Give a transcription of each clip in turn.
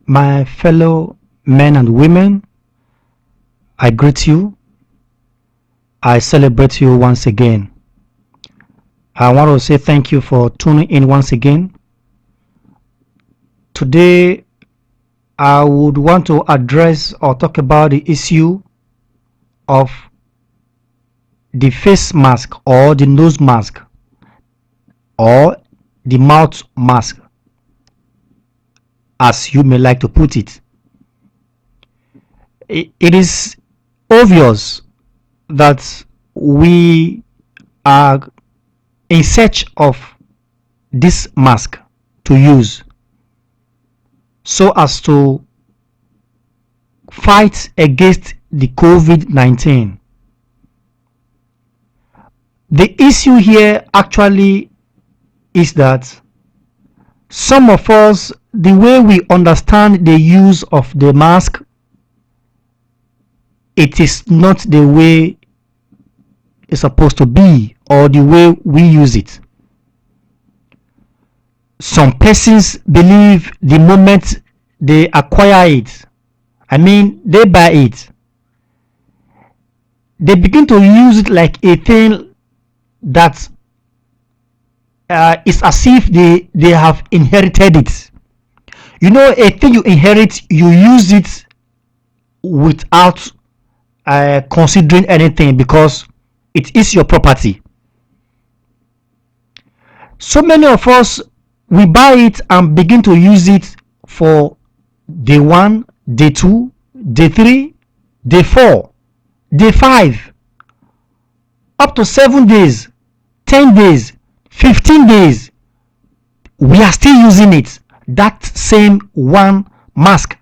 My fellow men and women, I greet you. I celebrate you once again. I want to say thank you for tuning in once again. Today, I would want to address or talk about the issue of the face mask or the nose mask or the mouth mask, as you may like to put it. It is obvious that we are in search of this mask to use so as to fight against the COVID-19. The issue here actually is that some of us, the way we understand the use of the mask, it is not the way it's supposed to be or the way we use it. Some persons believe the moment they acquire it, they buy it, they begin to use it like a thing that it's as if they have inherited it. You know, a thing you inherit, you use it without considering anything because it is your property. So many of us, we buy it and begin to use it for day 1, day 2, day 3, day 4, day 5, up to 7 days, 10 days, 15 days. We are still using it, that same one mask.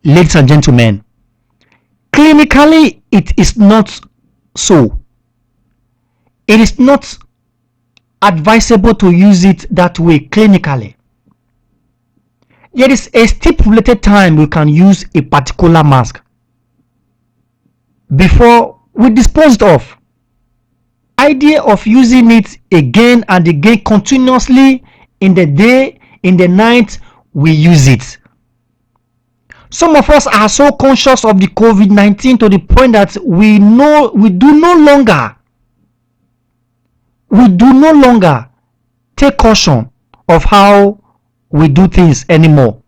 Ladies and gentlemen, clinically it is not so. It is not advisable to use it that way clinically. There is a stipulated time we can use a particular mask before we dispose it off. Idea of using it again and again continuously in the day, in the night, we use it. Some of us are so conscious of the COVID-19 to the point that we do no longer take caution of how we do things anymore.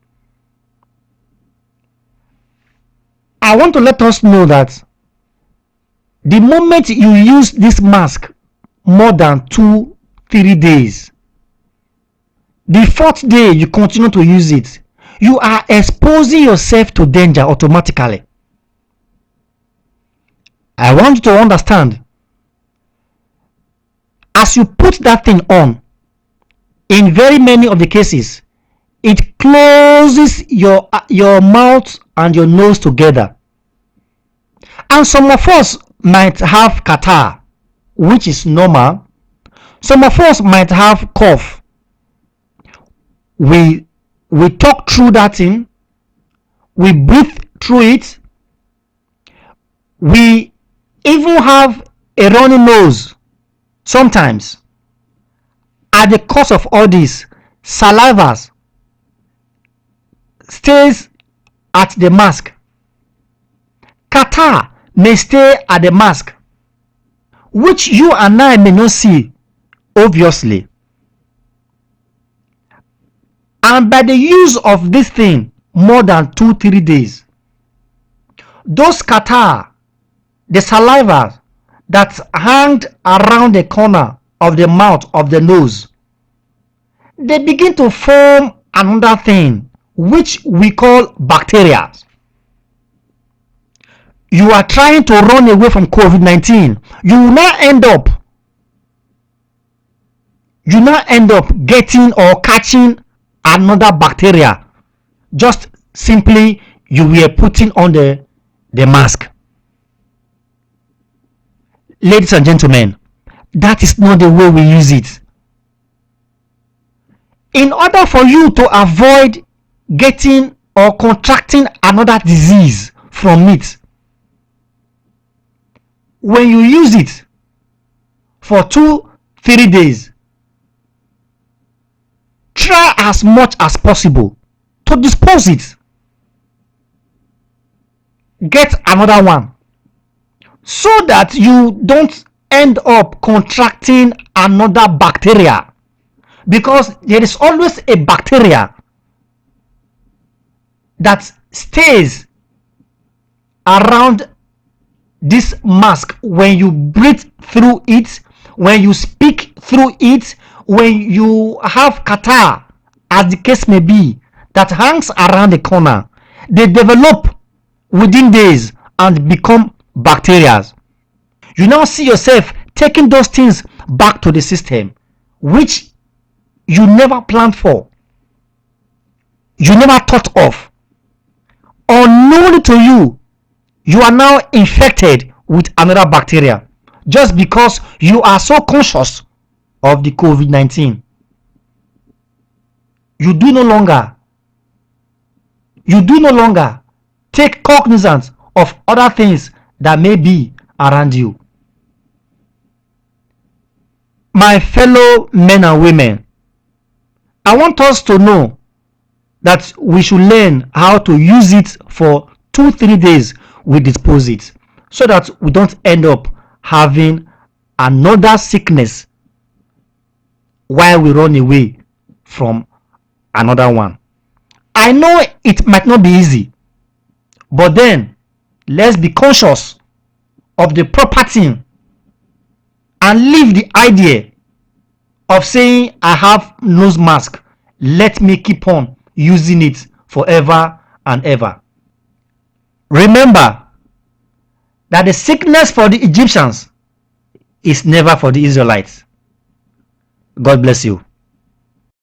I want to let us know that the moment you use this mask more than 2-3 days, the 4th day you continue to use it, you are exposing yourself to danger automatically. I want you to understand, as you put that thing on, in very many of the cases, it closes your mouth and your nose together. And some of us might have catarrh, which is normal. Some of us might have cough. We talk through that thing. We breathe through it. We even have a runny nose sometimes. At the cause of all this, saliva stays at the mask. Catarrh may stay at the mask, which you and I may not see obviously. And by the use of this thing more than 2-3 days, those catarrh, the saliva that hanged around the corner of the mouth, of the nose, they begin to form another thing which we call bacteria. You are trying to run away from COVID-19. You will not end up getting or catching another bacteria. Just simply you were putting on the mask. Ladies and gentlemen, that is not the way we use it. In order for you to avoid getting or contracting another disease from it, when you use it for 2-3 days, try as much as possible to dispose it. Get another one so that you don't end up contracting another bacteria, because there is always a bacteria that stays around this mask when you breathe through it, when you speak through it, when you have catarrh, as the case may be, that hangs around the corner. They develop within days and become bacteria. You now see yourself taking those things back to the system, which you never planned for, you never thought of. Unknown to you, you are now infected with another bacteria just because you are so conscious of the COVID-19. You do no longer take cognizance of other things that may be around you. My fellow men and women, I want us to know that we should learn how to use it for 2-3 days. We dispose it so that we don't end up having another sickness while we run away from another one. I know it might not be easy, but then let's be conscious of the proper thing and leave the idea of saying I have nose mask, let me keep on using it forever and ever. Remember that the sickness for the Egyptians is never for the Israelites. God bless you.